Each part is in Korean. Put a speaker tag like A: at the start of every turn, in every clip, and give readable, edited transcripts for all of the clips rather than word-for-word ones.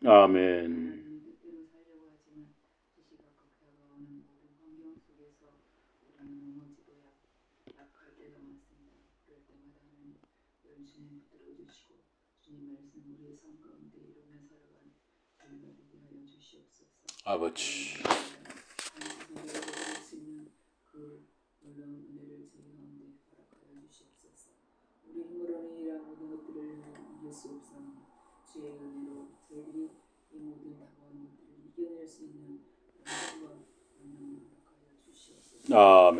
A: 아멘.
B: 뜻대로 살려고 하지만 시시각각 다가오는 모든 환경 속에서 우리는 넘어지고 약할 때가 많습니다. 그럴 때마다 하나님 주님 붙들어 주시고 주님 말씀 우리의 삶 가운데 이루며 살아가는 저희가 되게 하여 주시옵소서.
A: 아버지.
B: 하나님께서 내려드릴 수 있는 그 놀라운 은혜를 저희 가운데 허락하여 주시옵소서. 우리 힘으로는 이 모든 것들을 이길 수 없사오니 주의 은혜로 저희들이 이 모든 다가오는 것들을 이겨낼 수 있는 힘과 능력을 허락하여 주시옵소서.
A: 아멘.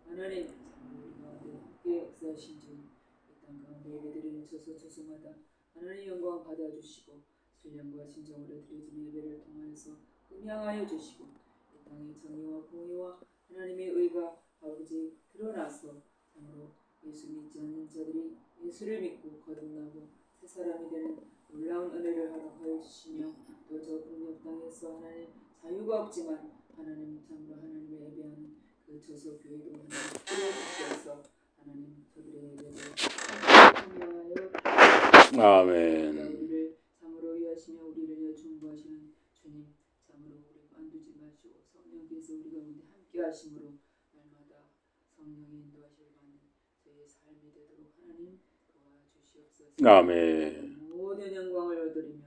B: 하나님 우리 가운데 함께 역사하신 주 이 땅 가운데 예배드리는 저소마다 하나님 영광 받아주시고 신령과 신정으로 드려진 예배를 통하여서 음양하여 주시고 이 땅의 정의와 공의와 하나님의 의가 아버지 드러나서 참으로 예수 믿지 않는 자들이 예수를 믿고 거듭나고 새 사람이 되는 놀라운 은혜를 허락하여 주시며 또 저 북녘 땅에서 하나님 자유가 없지만 하나님 참으로 하나님을 예배하는 그 저소 교회도 하나님 꾸려주셔서 하나님 저들의 예배를 참여하여
A: 아멘.
B: 우리를 참으로 위하시며 우리를 위해 중보하시는 주님 참으로 우리 만두지 마시고 성령께서 우리 가운데 함께 하심으로 날마다 성령의 인도하심을 받는 저희의 삶이 되도록 하나님 도와주시옵소서.
A: 아멘.
B: 모든 영광을 얻으리며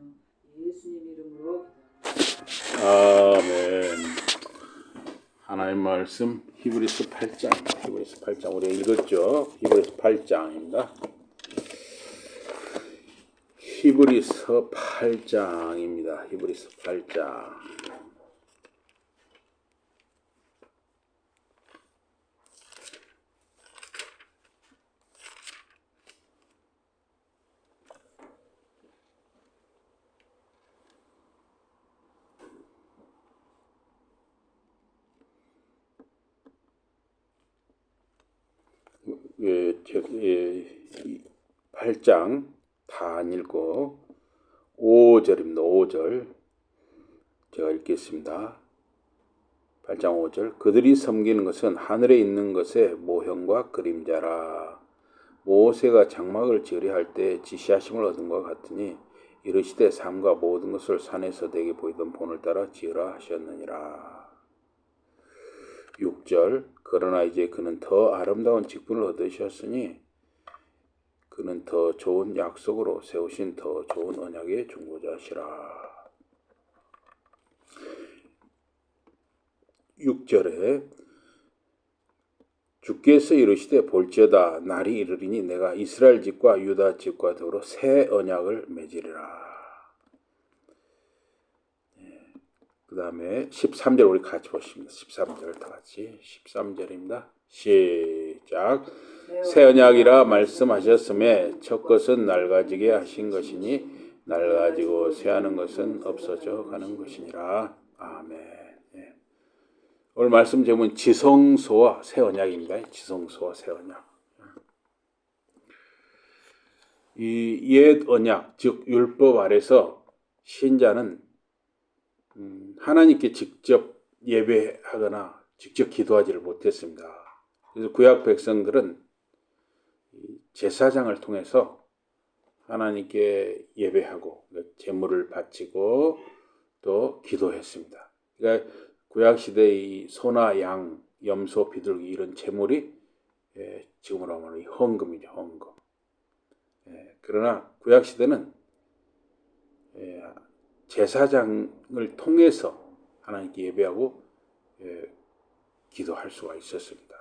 B: 예수님 이름으로 기도합니다.
A: 아멘. 하나님 말씀 히브리서 8장. 히브리서 8장 우리가 읽었죠. 히브리서 8장입니다. 히브리서 8장입니다. 히브리서 8장. 예, 8장 다 안 읽고 5절입니다. 5절 제가 읽겠습니다. 8장 5절 그들이 섬기는 것은 하늘에 있는 것의 모형과 그림자라. 모세가 장막을 지으려 할 때 지시하심을 얻은 것 같으니 이르시되 삶과 모든 것을 산에서 내게 보이던 본을 따라 지으라 하셨느니라. 6절 그러나 이제 그는 더 아름다운 직분을 얻으셨으니 그는 더 좋은 약속으로 세우신 더 좋은 언약의 중보자시라. 6절에 주께서 이르시되 볼지어다 날이 이르리니 내가 이스라엘 집과 유다 집과 더불어 새 언약을 맺으리라. 그 다음에 13절 우리 같이 보십니다. 13절 다 같이 13절입니다. 시작. 새 언약이라 말씀하셨음에 첫 것은 낡아지게 하신 것이니 낡아지고 쇠하는 것은 없어져 가는 것이니라. 아멘. 오늘 말씀 제목은 지성소와 새 언약입니다. 지성소와 새 언약. 이 옛 언약, 즉 율법 아래서 신자는 하나님께 직접 예배하거나 직접 기도하지를 못했습니다. 그래서 구약 백성들은 제사장을 통해서 하나님께 예배하고 제물을 바치고 또 기도했습니다. 그러니까 구약 시대의 소나 양, 염소, 비둘기 이런 제물이 지금으로 하면 헌금이죠. 헌금. 그러나 구약 시대는 제사장을 통해서 하나님께 예배하고 기도할 수가 있었습니다.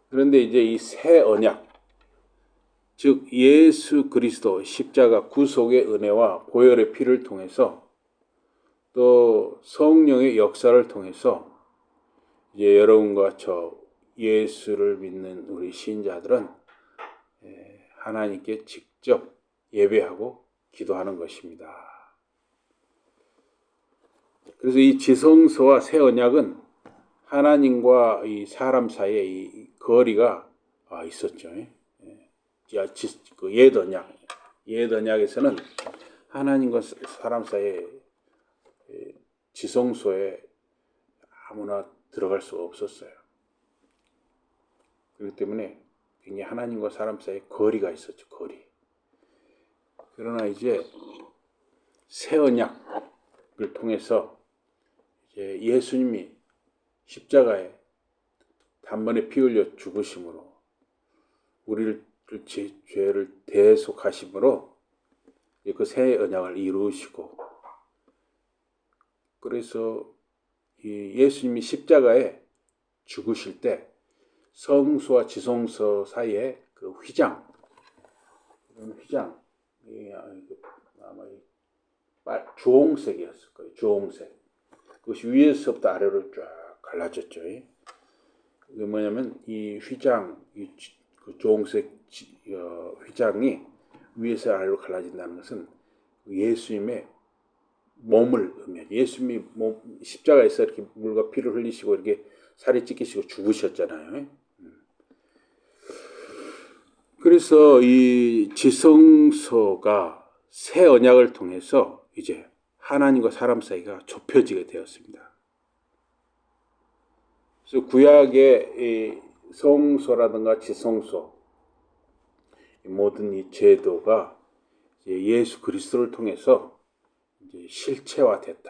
A: 그런데 이제 이 새 언약, 즉 예수 그리스도 십자가 구속의 은혜와 보혈의 피를 통해서 또 성령의 역사를 통해서 이제 여러분과 저 예수를 믿는 우리 신자들은 하나님께 직접 예배하고 기도하는 것입니다. 그래서 이 지성소와 새 언약은 하나님과 이 사람 사이에 이 거리가 있었죠. 그 옛 언약에서는 하나님과 사람 사이에 지성소에 아무나 들어갈 수가 없었어요. 그렇기 때문에 굉장히 하나님과 사람 사이에 거리가 있었죠. 거리. 그러나 이제 새 언약을 통해서 이제 예수님이 십자가에 단번에 피 흘려 죽으심으로 우리를 죄를 대속하심으로 그 새 언약을 이루시고, 그래서 이 예수님이 십자가에 죽으실 때 성소와 지성소 사이에 그 휘장, 아마 주홍색이었을 거예요. 주홍색. 그것이 위에서부터 아래로 쫙 갈라졌죠. 그게 뭐냐면 이 휘장, 그 주홍색 휘장이 위에서 아래로 갈라진다는 것은 예수님의 몸을 의미해요. 예수님이 십자가에서 이렇게 물과 피를 흘리시고 이렇게 살이 찢기시고 죽으셨잖아요. 그래서 이 지성소가 새 언약을 통해서 이제 하나님과 사람 사이가 좁혀지게 되었습니다. 그래서 구약의 이 성소라든가 지성소, 모든 이 제도가 이제 예수 그리스도를 통해서 이제 실체화됐다.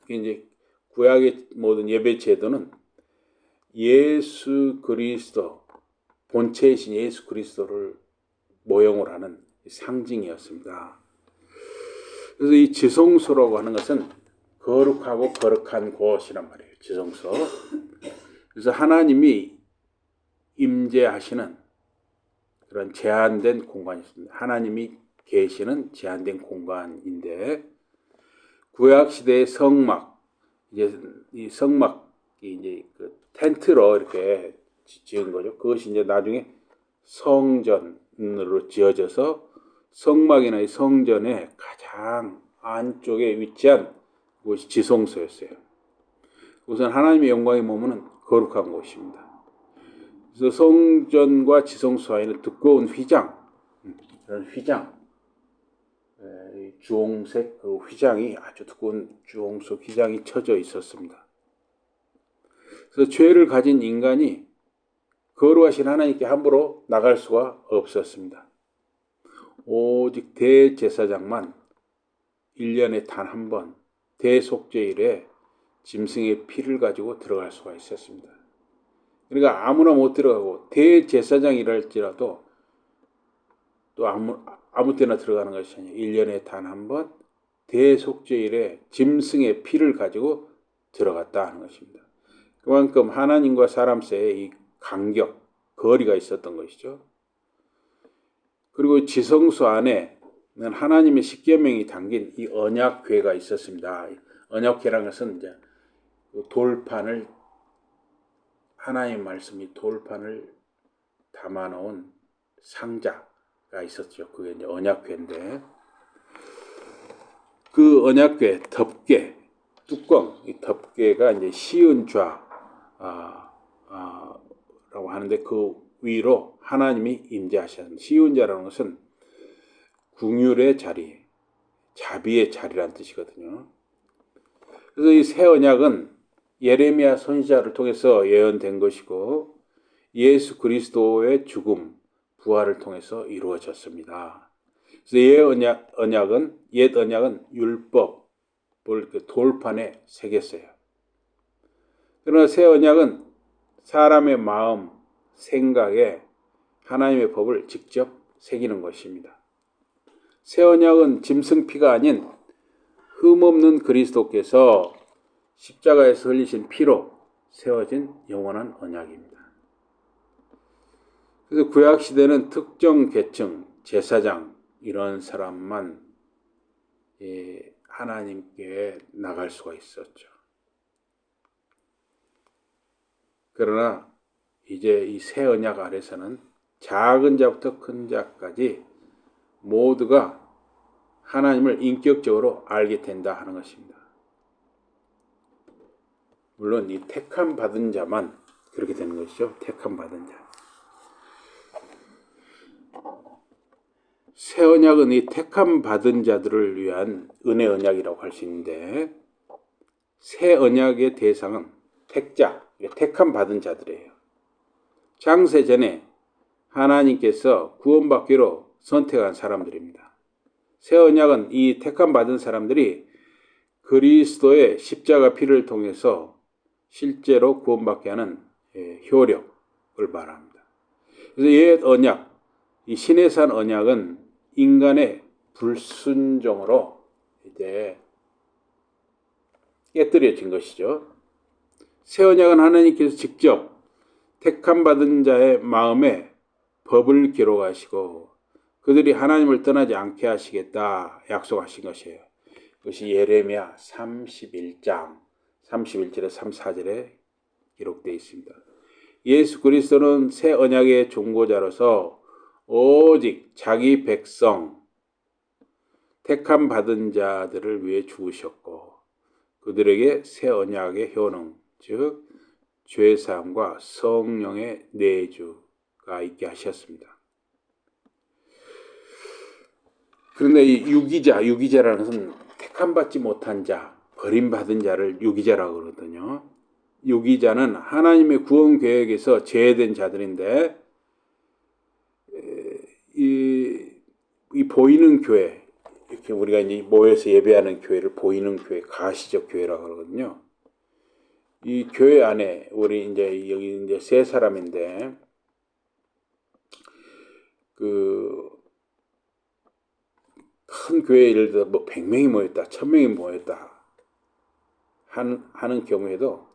A: 이제 구약의 모든 예배 제도는 예수 그리스도, 본체이신 예수 그리스도를 모형을 하는 상징이었습니다. 그래서 이 지성소라고 하는 것은 거룩하고 거룩한 곳이란 말이에요. 지성소. 그래서 하나님이 임재하시는 그런 제한된 공간이 있습니다. 하나님이 계시는 제한된 공간인데, 구약 시대의 성막, 이제 이 성막이 이제 그 텐트로 이렇게 지은 거죠. 그것이 이제 나중에 성전으로 지어져서 성막이나 이 성전의 가장 안쪽에 위치한 곳이 지성소였어요. 우선 하나님의 영광이 머무는 거룩한 곳입니다. 그래서 성전과 지성소 사이에는 두꺼운 휘장, 그런 휘장, 주홍색 그 휘장이, 아주 두꺼운 주홍색 휘장이 쳐져 있었습니다. 그래서 죄를 가진 인간이 거룩하신 하나님께 함부로 나갈 수가 없었습니다. 오직 대제사장만 1년에 단 한 번 대속죄일에 짐승의 피를 가지고 들어갈 수가 있었습니다. 그러니까 아무나 못 들어가고, 대제사장이랄지라도 또 아무 때나 들어가는 것이 아니에요. 1년에 단 한 번 대속죄일에 짐승의 피를 가지고 들어갔다 하는 것입니다. 그만큼 하나님과 사람 사이에 이 간격, 거리가 있었던 것이죠. 그리고 지성소 안에는 하나님의 십계명이 담긴 이 언약궤가 있었습니다. 언약궤라는 것은 이제 돌판을, 하나님의 말씀이 돌판을 담아놓은 상자가 있었죠. 그게 이제 언약궤인데, 그 언약궤 덮개, 뚜껑, 이 덮개가 이제 시은좌 라고 하는데, 그 위로 하나님이 임재하셨는, 시은좌라는 것은 궁율의 자리, 자비의 자리란 뜻이거든요. 그래서 이 새 언약은 예레미야 선지자를 통해서 예언된 것이고, 예수 그리스도의 죽음, 부활을 통해서 이루어졌습니다. 그래서 옛 언약은 율법을 그 돌판에 새겼어요. 그러나 새 언약은 사람의 마음, 생각에 하나님의 법을 직접 새기는 것입니다. 새 언약은 짐승피가 아닌 흠없는 그리스도께서 십자가에서 흘리신 피로 세워진 영원한 언약입니다. 그래서 구약 시대는 특정 계층, 제사장 이런 사람만 하나님께 나갈 수가 있었죠. 그러나 이제 이 새 언약 아래서는 작은 자부터 큰 자까지 모두가 하나님을 인격적으로 알게 된다 하는 것입니다. 물론 이 택함 받은 자만 그렇게 되는 것이죠. 택함 받은 자. 새 언약은 이 택함 받은 자들을 위한 은혜 언약이라고 할 수 있는데, 새 언약의 대상은 택자, 택함 받은 자들이에요. 창세 전에 하나님께서 구원받기로 선택한 사람들입니다. 새 언약은 이 택함 받은 사람들이 그리스도의 십자가 피를 통해서 실제로 구원받게 하는 효력을 말합니다. 그래서 옛 언약, 이 시내산 언약은 인간의 불순종으로 이제 깨뜨려진 것이죠. 새 언약은 하나님께서 직접 택함 받은 자의 마음에 법을 기록하시고 그들이 하나님을 떠나지 않게 하시겠다 약속하신 것이에요. 그것이 예레미야 31장 31절에 34절에 기록되어 있습니다. 예수 그리스도는 새 언약의 중보자로서 오직 자기 백성 택함 받은 자들을 위해 죽으셨고 그들에게 새 언약의 효능 즉 죄사함과 성령의 내주가 있게 하셨습니다. 그런데 이 유기자라는 것은 택함받지 못한 자, 버림받은 자를 유기자라고 그러거든요. 유기자는 하나님의 구원 계획에서 제외된 자들인데 이 보이는 교회, 이렇게 우리가 이제 모여서 예배하는 교회를 보이는 교회, 가시적 교회라고 그러거든요. 이 교회 안에 우리 이제 여기 이제 세 사람인데 그 큰 교회 예를 들어 뭐 100명이 모였다, 1000명이 모였다 하는 경우에도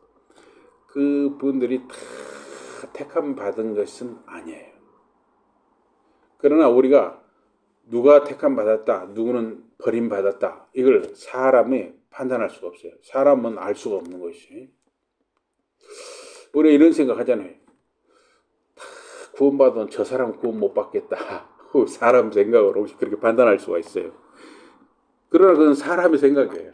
A: 그분들이 다 택함 받은 것은 아니에요. 그러나 우리가 누가 택함 받았다, 누구는 버림 받았다, 이걸 사람이 판단할 수가 없어요. 사람은 알 수가 없는 것이. 우리가 이런 생각 하잖아요. 다 구원받은 저 사람 구원 못 받겠다. 사람 생각으로 혹시 그렇게 판단할 수가 있어요. 그러나 그건 사람의 생각이에요.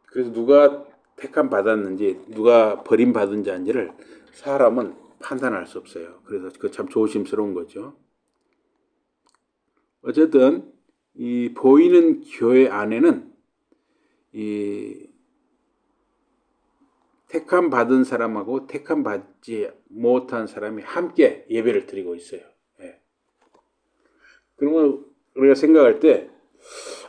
A: 그래서 누가 택함 받았는지 누가 버림 받은 자인지를 사람은 판단할 수 없어요. 그래서 그 참 조심스러운 거죠. 어쨌든 이 보이는 교회 안에는 이 택함 받은 사람하고 택함 받지 못한 사람이 함께 예배를 드리고 있어요. 예. 그러면 우리가 생각할 때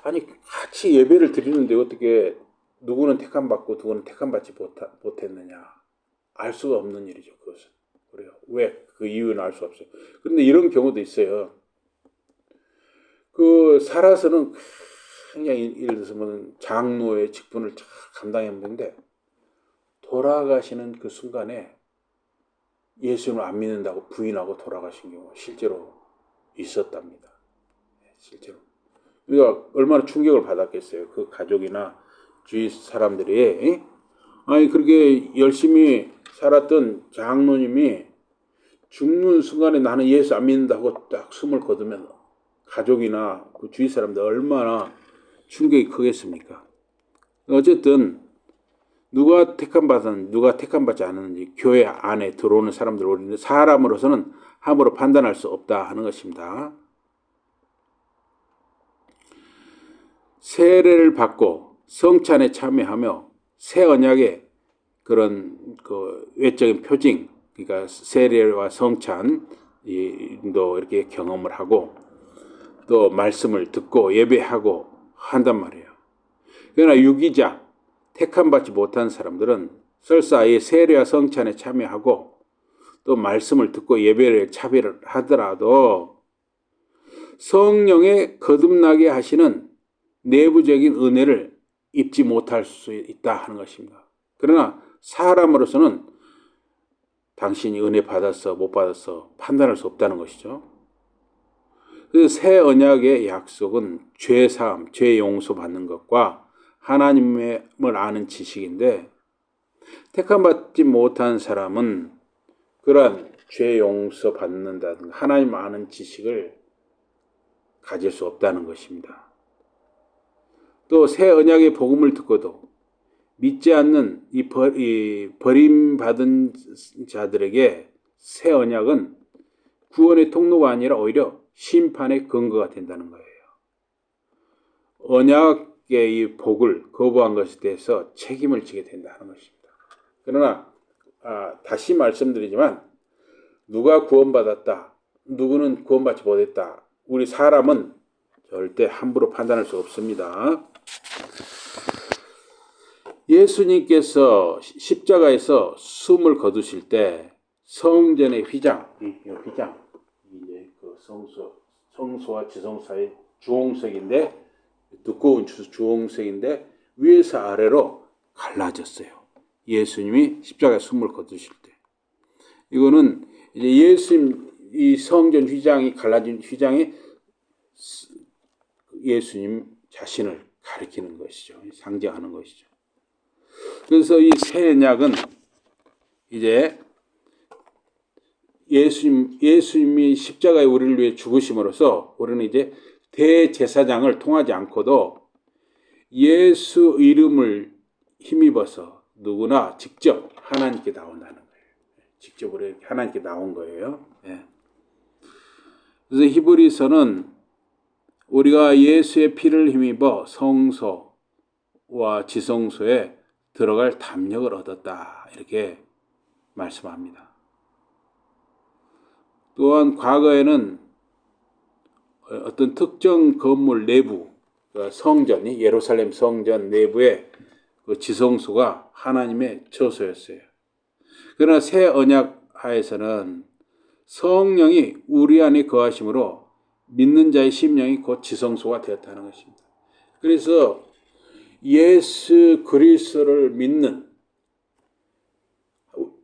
A: 아니 같이 예배를 드리는데 어떻게 누구는 택함 받고 누구는 택함 받지 못했느냐 알 수가 없는 일이죠. 그것은 그래요. 왜 그 이유는 알 수 없어요. 그런데 이런 경우도 있어요. 그 살아서는 그냥 예를 들어서 장로의 직분을 감당했는데 돌아가시는 그 순간에 예수님을 안 믿는다고 부인하고 돌아가신 경우가 실제로 있었답니다. 실제로. 우리가 얼마나 충격을 받았겠어요. 그 가족이나 주위 사람들이. 아니 그렇게 열심히 살았던 장로님이 죽는 순간에 나는 예수 안 믿는다고 딱 숨을 거두면 가족이나 그 주위 사람들 얼마나 충격이 크겠습니까? 어쨌든 누가 택함 받았는지 누가 택함 받지 않았는지 교회 안에 들어오는 사람들 우리는 사람으로서는 함부로 판단할 수 없다 하는 것입니다. 세례를 받고 성찬에 참여하며 새 언약의 그런 그 외적인 표징, 그러니까 세례와 성찬도 이렇게 경험을 하고 또 말씀을 듣고 예배하고 한단 말이에요. 그러나 유기자, 택함 받지 못한 사람들은 설사 아예 세례와 성찬에 참여하고 또 말씀을 듣고 예배를 차별을 하더라도 성령의 거듭나게 하시는 내부적인 은혜를 입지 못할 수 있다 하는 것입니다. 그러나 사람으로서는 당신이 은혜 받았어 못 받았어 판단할 수 없다는 것이죠. 그래서 새 언약의 약속은 죄 사함, 죄 용서 받는 것과 하나님을 아는 지식인데 택함 받지 못한 사람은 그러한 죄 용서 받는다든가 하나님 아는 지식을 가질 수 없다는 것입니다. 또 새 언약의 복음을 듣고도 믿지 않는 이 버림받은 자들에게 새 언약은 구원의 통로가 아니라 오히려 심판의 근거가 된다는 거예요. 언약의 이 복을 거부한 것에 대해서 책임을 지게 된다는 것입니다. 그러나 다시 말씀드리지만 누가 구원받았다, 누구는 구원받지 못했다 우리 사람은 절대 함부로 판단할 수 없습니다. 예수님께서 십자가에서 숨을 거두실 때 성전의 휘장, 이제 그 성소와 지성소 사이 주홍색인데 두꺼운 주홍색인데 위에서 아래로 갈라졌어요. 예수님이 십자가에 숨을 거두실 때. 이거는 이제 예수님 이 성전 휘장이 갈라진 휘장이 예수님 자신을 가리키는 것이죠. 상징하는 것이죠. 그래서 이 새 언약은 이제 예수님이 십자가에 우리를 위해 죽으심으로써 우리는 이제 대제사장을 통하지 않고도 예수 이름을 힘입어서 누구나 직접 하나님께 나온다는 거예요. 직접 우리 하나님께 나온 거예요. 예. 그래서 히브리서는 우리가 예수의 피를 힘입어 성소와 지성소에 들어갈 담력을 얻었다. 이렇게 말씀합니다. 또한 과거에는 어떤 특정 건물 내부, 성전이 예루살렘 성전 내부의 그 지성소가 하나님의 처소였어요. 그러나 새 언약 하에서는 성령이 우리 안에 거하심으로 믿는 자의 심령이 곧 지성소가 되었다는 것입니다. 그래서 예수 그리스도를 믿는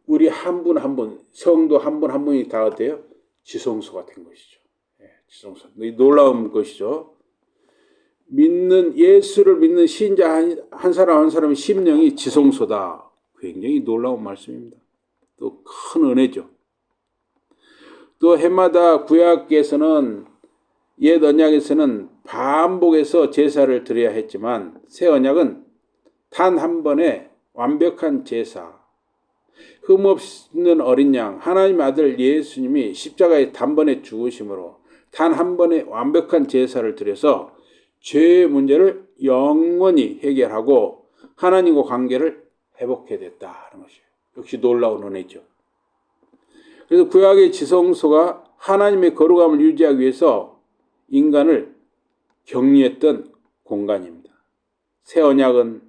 A: 우리 한 분 한 분, 성도 한 분 한 분이 다 어때요? 지성소가 된 것이죠. 지성소. 놀라운 것이죠. 예수를 믿는 신자 한 사람 한 사람의 심령이 지성소다. 굉장히 놀라운 말씀입니다. 또 큰 은혜죠. 또 해마다 구약에서는 옛 언약에서는 반복해서 제사를 드려야 했지만 새 언약은 단 한 번에 완벽한 제사, 흠없는 어린 양, 하나님 아들 예수님이 십자가에 단번에 죽으심으로 단 한 번에 완벽한 제사를 드려서 죄의 문제를 영원히 해결하고 하나님과 관계를 회복해야 됐다는 것이에요. 역시 놀라운 은혜죠. 그래서 구약의 지성소가 하나님의 거룩함을 유지하기 위해서 인간을 격리했던 공간입니다. 새 언약은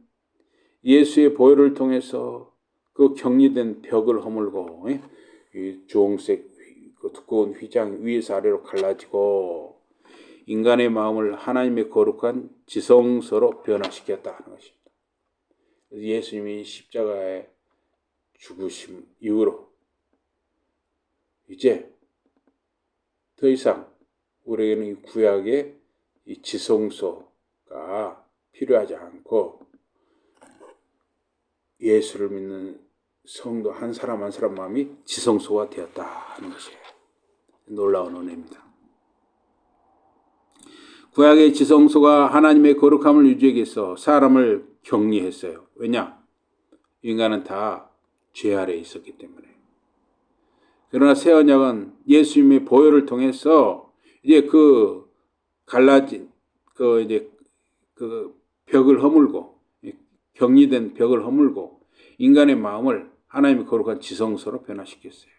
A: 예수의 보혈을 통해서 그 격리된 벽을 허물고 이 주홍색 그 두꺼운 휘장 위에서 아래로 갈라지고 인간의 마음을 하나님의 거룩한 지성소로 변화시켰다 하는 것입니다. 예수님이 십자가에 죽으심 이후로 이제 더 이상 우리에게는 이 구약의 이 지성소가 필요하지 않고 예수를 믿는 성도 한 사람 한 사람 마음이 지성소가 되었다 하는 것이에요. 놀라운 은혜입니다. 구약의 지성소가 하나님의 거룩함을 유지하기 위해서 사람을 격리했어요. 왜냐? 인간은 다 죄 아래에 있었기 때문에. 그러나 새 언약은 예수님의 보혈을 통해서 이제 그 갈라진 그 벽을 허물고 격리된 벽을 허물고 인간의 마음을 하나님의 거룩한 지성소로 변화시켰어요.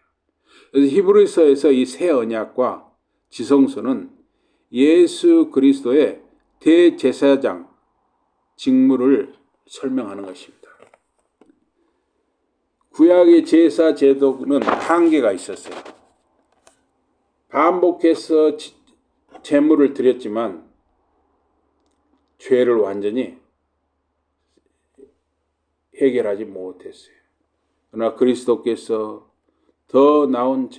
A: 그래서 히브리서에서 이 새 언약과 지성소는 예수 그리스도의 대제사장 직무를 설명하는 것입니다. 구약의 제사 제도는 한계가 있었어요. 반복해서 제물을 드렸지만 죄를 완전히 해결하지 못했어요. 그러나 그리스도께서 더 나은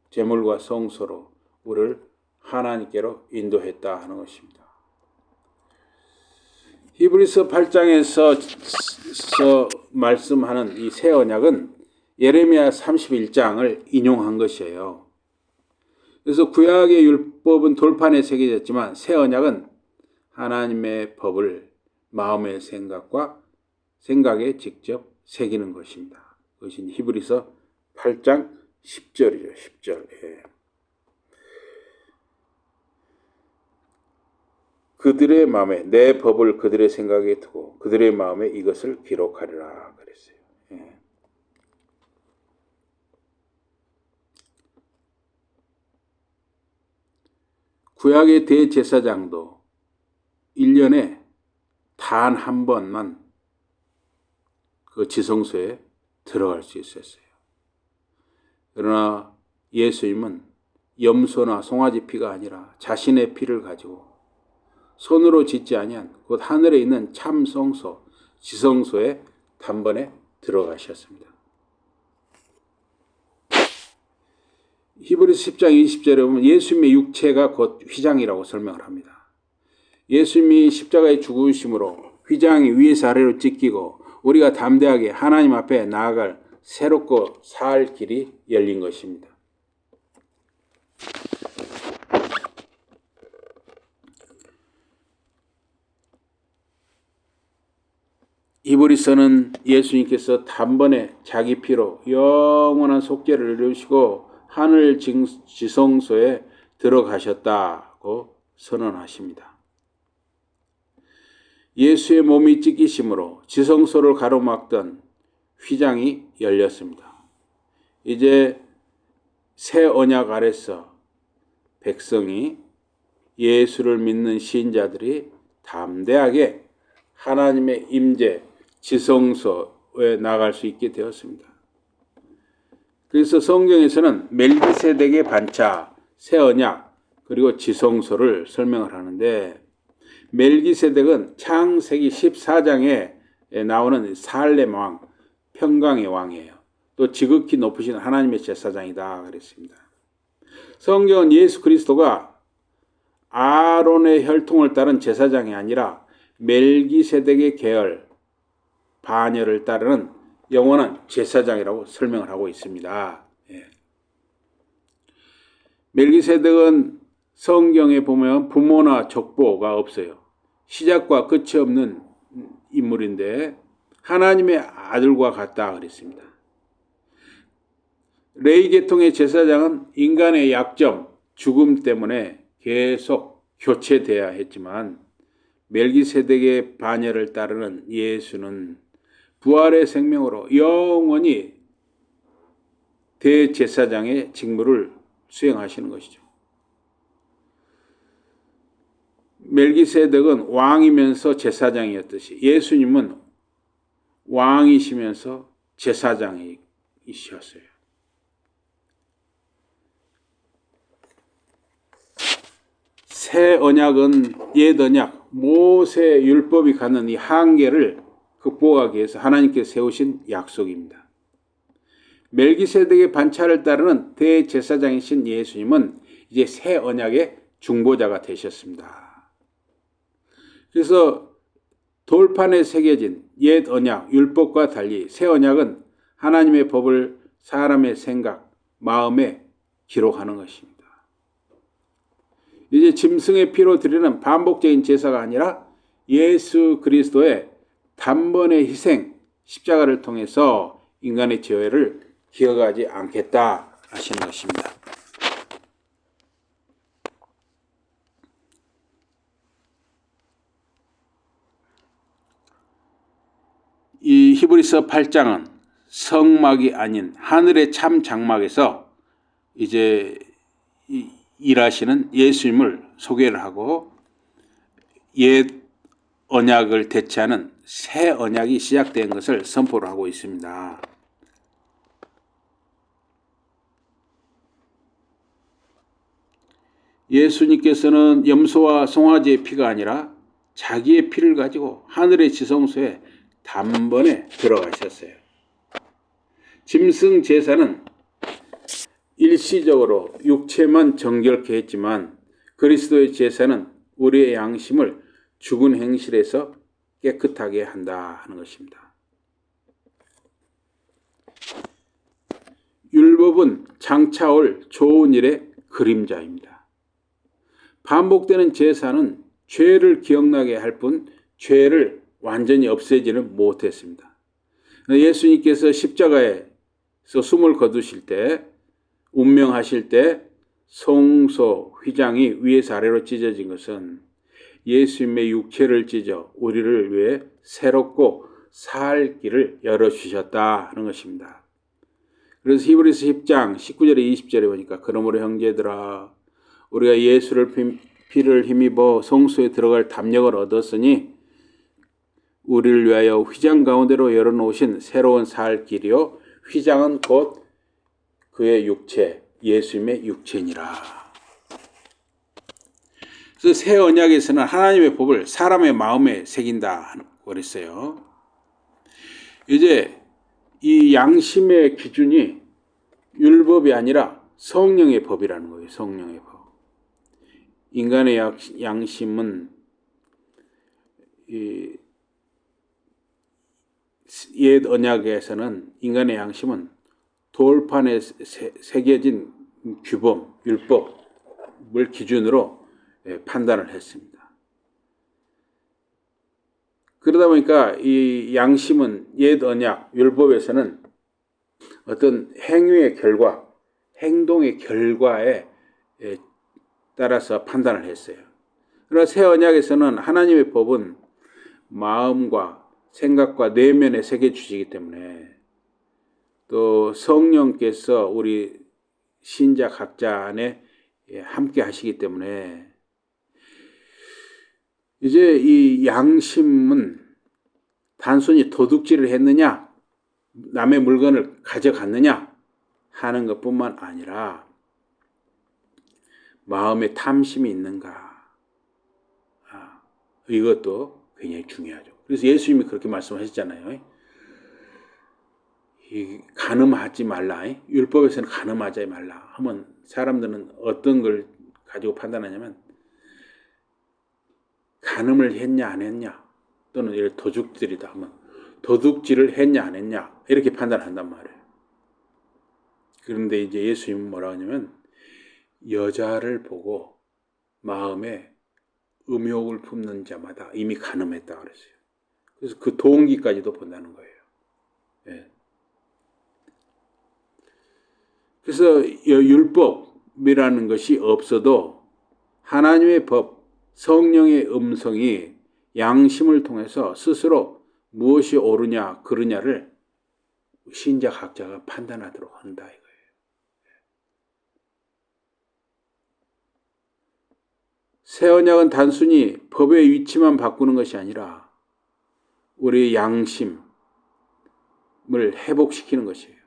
A: 제물과 성소로 우리를 하나님께로 인도했다 하는 것입니다. 히브리서 8장에서 말씀하는 이 새 언약은 예레미야 31장을 인용한 것이에요. 그래서 구약의 율법은 돌판에 새겨졌지만 새 언약은 하나님의 법을 마음의 생각에 직접 새기는 것입니다. 그것이 히브리서 8장 10절이죠. 10절. 예. 그들의 마음에 내 법을 그들의 생각에 두고 그들의 마음에 이것을 기록하리라 그랬어요. 예. 구약의 대제사장도 1년에 단 한 번만 그 지성소에 들어갈 수 있었어요. 그러나 예수님은 염소나 송아지 피가 아니라 자신의 피를 가지고 손으로 짓지 아니한 곧 하늘에 있는 참성소, 지성소에 단번에 들어가셨습니다. 히브리서 10장 20절에 보면 예수님의 육체가 곧 휘장이라고 설명을 합니다. 예수님이 십자가의 죽으심으로 휘장이 위에서 아래로 찢기고 우리가 담대하게 하나님 앞에 나아갈 새롭고 살 길이 열린 것입니다. 히브리서는 예수님께서 단번에 자기 피로 영원한 속죄를 이루시고 하늘 지성소에 들어가셨다고 선언하십니다. 예수의 몸이 찢기심으로 지성소를 가로막던 휘장이 열렸습니다. 이제 새 언약 아래서 백성이 예수를 믿는 신자들이 담대하게 하나님의 임재 지성소에 나갈 수 있게 되었습니다. 그래서 성경에서는 멜기세덱의 반차, 새 언약, 그리고 지성소를 설명을 하는데 멜기세덱은 창세기 14장에 나오는 살렘 왕, 평강의 왕이에요. 또 지극히 높으신 하나님의 제사장이다 그랬습니다. 성경은 예수 그리스도가 아론의 혈통을 따른 제사장이 아니라 멜기세덱의 계열, 반열을 따르는 영원한 제사장이라고 설명을 하고 있습니다. 멜기세덱은 성경에 보면 부모나 족보가 없어요. 시작과 끝이 없는 인물인데 하나님의 아들과 같다 그랬습니다. 레위 계통의 제사장은 인간의 약점, 죽음 때문에 계속 교체돼야 했지만 멜기세덱의 반열을 따르는 예수는 부활의 생명으로 영원히 대제사장의 직무를 수행하시는 것이죠. 멜기세덱은 왕이면서 제사장이었듯이 예수님은 왕이시면서 제사장이셨어요. 새 언약은 옛 언약, 모세 율법이 갖는 이 한계를 극복하기 위해서 하나님께서 세우신 약속입니다. 멜기세덱의 반차를 따르는 대제사장이신 예수님은 이제 새 언약의 중보자가 되셨습니다. 그래서 돌판에 새겨진 옛 언약, 율법과 달리 새 언약은 하나님의 법을 사람의 생각, 마음에 기록하는 것입니다. 이제 짐승의 피로 드리는 반복적인 제사가 아니라 예수 그리스도의 단번의 희생, 십자가를 통해서 인간의 죄를 기억하지 않겠다 하시는 것입니다. 이 히브리서 8장은 성막이 아닌 하늘의 참 장막에서 이제 일하시는 예수님을 소개를 하고 옛 언약을 대체하는 새 언약이 시작된 것을 선포를 하고 있습니다. 예수님께서는 염소와 송아지의 피가 아니라 자기의 피를 가지고 하늘의 지성소에 단번에 들어가셨어요. 짐승 제사는 일시적으로 육체만 정결케 했지만 그리스도의 제사는 우리의 양심을 죽은 행실에서 깨끗하게 한다 하는 것입니다. 율법은 장차올 좋은 일의 그림자입니다. 반복되는 제사는 죄를 기억나게 할 뿐 죄를 완전히 없애지는 못했습니다. 예수님께서 십자가에서 숨을 거두실 때 운명하실 때 성소 휘장이 위에서 아래로 찢어진 것은 예수님의 육체를 찢어 우리를 위해 새롭고 살 길을 열어주셨다 하는 것입니다. 그래서 히브리서 10장 19절에 20절에 보니까 그러므로 형제들아 우리가 예수를 피를 힘입어 성소에 들어갈 담력을 얻었으니 우리를 위하여 휘장 가운데로 열어놓으신 새로운 살 길이요 휘장은 곧 그의 육체 예수님의 육체니라. 그래서 새 언약에서는 하나님의 법을 사람의 마음에 새긴다 그랬어요. 이제 이 양심의 기준이 율법이 아니라 성령의 법이라는 거예요. 성령의 법. 인간의 양심은 옛 언약에서는 인간의 양심은 돌판에 새겨진 규범, 율법을 기준으로 판단을 했습니다. 그러다 보니까 이 양심은 옛 언약, 율법에서는 어떤 행위의 결과, 행동의 결과에 따라서 판단을 했어요. 그러나 새 언약에서는 하나님의 법은 마음과 생각과 내면에 새겨주시기 때문에 또 성령께서 우리 신자 각자 안에 함께 하시기 때문에 이제 이 양심은 단순히 도둑질을 했느냐, 남의 물건을 가져갔느냐 하는 것뿐만 아니라 마음에 탐심이 있는가, 이것도 굉장히 중요하죠. 그래서 예수님이 그렇게 말씀하셨잖아요. 간음하지 말라. 율법에서는 간음하지 말라 하면 사람들은 어떤 걸 가지고 판단하냐면 간음을 했냐 안 했냐 또는 이를 도둑질이다 하면 도둑질을 했냐 안 했냐 이렇게 판단한단 말이에요. 그런데 이제 예수님은 뭐라고 하냐면 여자를 보고 마음에 음욕을 품는 자마다 이미 간음했다 그랬어요. 그래서 그 동기까지도 본다는 거예요. 예. 그래서 율법이라는 것이 없어도 하나님의 법, 성령의 음성이 양심을 통해서 스스로 무엇이 옳으냐 그르냐를 신자 각자가 판단하도록 한다 이거예요. 새 언약은 단순히 법의 위치만 바꾸는 것이 아니라 우리의 양심을 회복시키는 것이에요.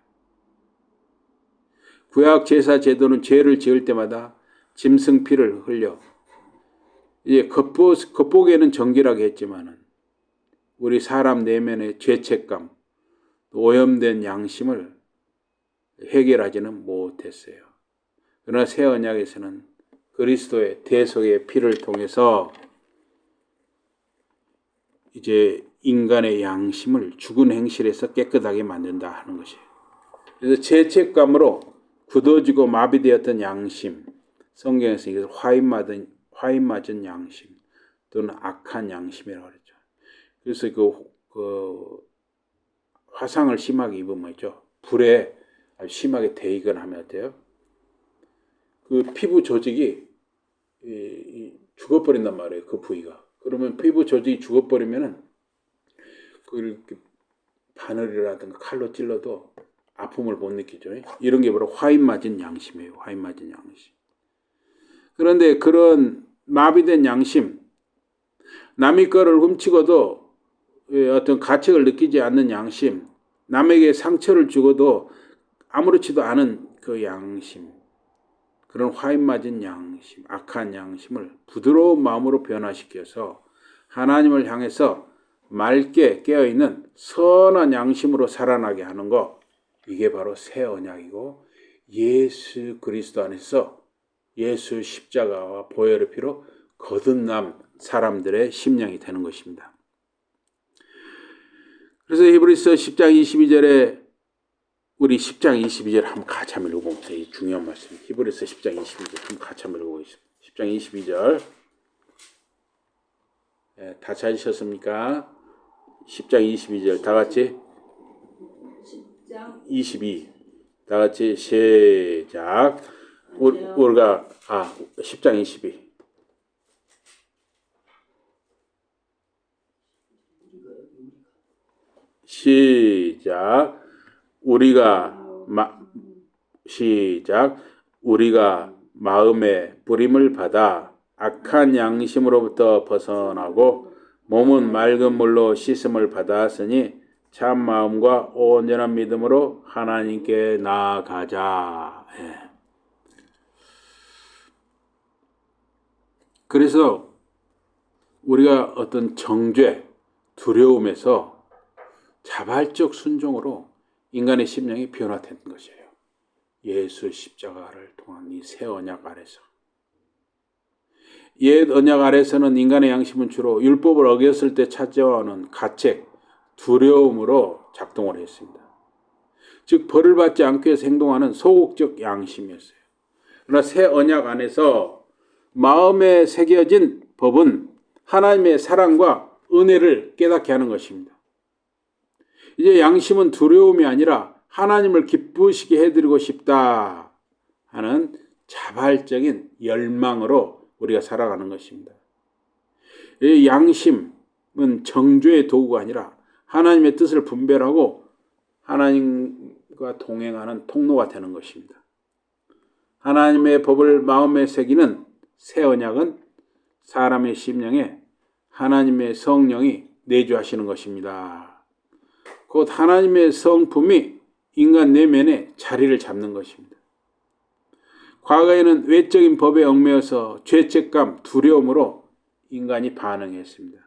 A: 구약 제사 제도는 죄를 지을 때마다 짐승 피를 흘려 이제 겉보기에는 정결하게 했지만은 우리 사람 내면의 죄책감, 오염된 양심을 해결하지는 못했어요. 그러나 새 언약에서는 그리스도의 대속의 피를 통해서 이제 인간의 양심을 죽은 행실에서 깨끗하게 만든다 하는 것이에요. 그래서 죄책감으로 굳어지고 마비되었던 양심, 성경에서 이것을 화인 맞은 양심 또는 악한 양심이라고 그랬죠. 그래서 그 화상을 심하게 입으면 있죠. 불에 아주 심하게 데이거나 하면 어때요? 그 피부 조직이 죽어버린단 말이에요. 그 부위가. 그러면 피부 조직이 죽어버리면은 그걸 바늘이라든가 칼로 찔러도 아픔을 못 느끼죠. 이런 게 바로 화인 맞은 양심이에요. 화인 맞은 양심. 그런데 그런 마비된 양심, 남의 거를 훔치고도 어떤 가책을 느끼지 않는 양심, 남에게 상처를 주고도 아무렇지도 않은 그 양심, 그런 화인 맞은 양심, 악한 양심을 부드러운 마음으로 변화시켜서 하나님을 향해서 맑게 깨어있는 선한 양심으로 살아나게 하는 것, 이게 바로 새 언약이고 예수 그리스도 안에서 예수 십자가와 보혈의 피로 거듭난 사람들의 심령이 되는 것입니다. 그래서 히브리서 10장 22절에 우리 10장 22절 한번 같이 한번 읽어봅시다. 이 중요한 말씀. 히브리서 10장 22절 한번 같이 한번 읽어보겠습니다. 10장 22절 다 찾으셨습니까? 10장 22절 다 같이
B: 10장
A: 22 다 같이 시작. 우리가 10장 22 시작. 우리가 마음에 뿌림을 받아 악한 양심으로부터 벗어나고 몸은 맑은 물로 씻음을 받았으니 참 마음과 온전한 믿음으로 하나님께 나아가자. 예. 그래서 우리가 어떤 정죄, 두려움에서 자발적 순종으로 인간의 심령이 변화된 것이에요. 예수 십자가를 통한 이 새 언약 아래서. 옛 언약 아래서는 인간의 양심은 주로 율법을 어겼을 때 찾아오는 가책, 두려움으로 작동을 했습니다. 즉 벌을 받지 않기 위해서 행동하는 소극적 양심이었어요. 그러나 새 언약 안에서 마음에 새겨진 법은 하나님의 사랑과 은혜를 깨닫게 하는 것입니다. 이제 양심은 두려움이 아니라 하나님을 기쁘시게 해드리고 싶다 하는 자발적인 열망으로 우리가 살아가는 것입니다. 이 양심은 정죄의 도구가 아니라 하나님의 뜻을 분별하고 하나님과 동행하는 통로가 되는 것입니다. 하나님의 법을 마음에 새기는 새 언약은 사람의 심령에 하나님의 성령이 내주하시는 것입니다. 곧 하나님의 성품이 인간 내면에 자리를 잡는 것입니다. 과거에는 외적인 법에 얽매여서 죄책감, 두려움으로 인간이 반응했습니다.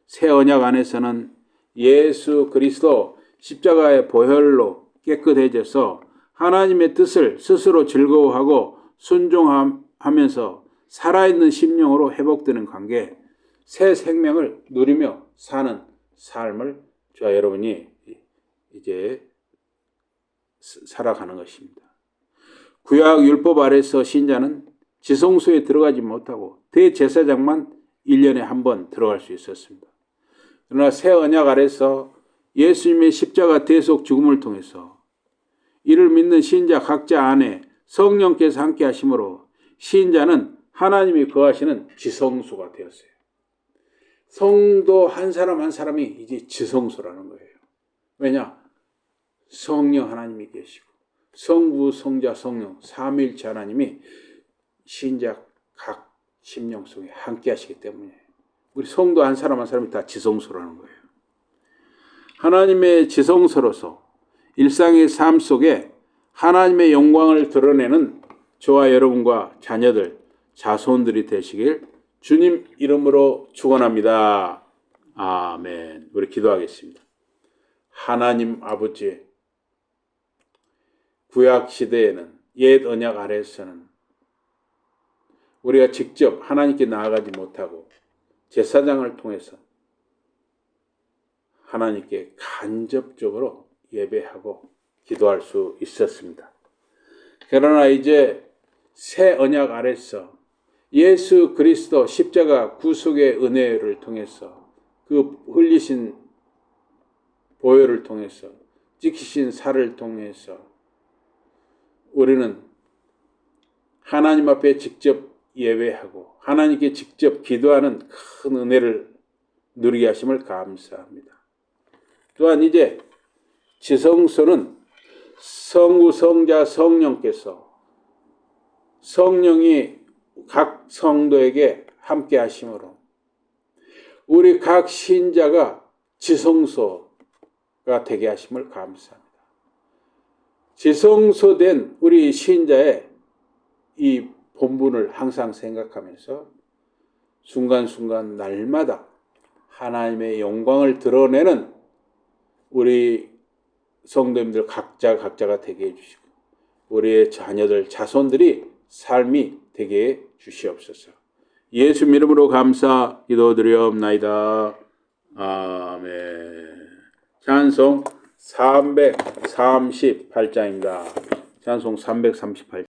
A: 새 언약 안에서는 예수 그리스도 십자가의 보혈로 깨끗해져서 하나님의 뜻을 스스로 즐거워하고 순종하면서 살아있는 심령으로 회복되는 관계, 새 생명을 누리며 사는 삶을 저와 여러분이 이제 살아가는 것입니다. 구약 율법 아래서 신자는 지성소에 들어가지 못하고 대제사장만 1년에 한 번 들어갈 수 있었습니다. 그러나 새 언약 아래서 예수님의 십자가 대속 죽음을 통해서 이를 믿는 신자 각자 안에 성령께서 함께 하심으로 신자는 하나님이 거하시는 지성소가 되었어요. 성도 한 사람 한 사람이 이제 지성소라는 거예요. 왜냐? 성령 하나님이 계시고 성부, 성자, 성령 삼위일체 하나님이 신자 각 심령 속에 함께 하시기 때문에 우리 성도 한 사람 한 사람이 다 지성소라는 거예요. 하나님의 지성소로서 일상의 삶 속에 하나님의 영광을 드러내는 저와 여러분과 자녀들, 자손들이 되시길 주님 이름으로 축원합니다. 아멘. 우리 기도하겠습니다. 하나님 아버지, 구약 시대에는 옛 언약 아래에서는 우리가 직접 하나님께 나아가지 못하고 제사장을 통해서 하나님께 간접적으로 예배하고 기도할 수 있었습니다. 그러나 이제 새 언약 아래서 예수 그리스도 십자가 구속의 은혜를 통해서 그 흘리신 보혈을 통해서 찍히신 살을 통해서 우리는 하나님 앞에 직접 예배하고 하나님께 직접 기도하는 큰 은혜를 누리게 하심을 감사합니다. 또한 이제 지성소는 성부, 성자, 성령께서 성령이 각 성도에게 함께 하심으로 우리 각 신자가 지성소가 되게 하심을 감사합니다. 지성소된 우리 신자의 이 본분을 항상 생각하면서 순간순간 날마다 하나님의 영광을 드러내는 우리 성도님들 각자가 되게 해주시고 우리의 자녀들, 자손들이 삶이 되게 해 주시옵소서. 예수 이름으로 감사 기도드리옵나이다. 아멘. 찬송 338장입니다. 찬송 338장.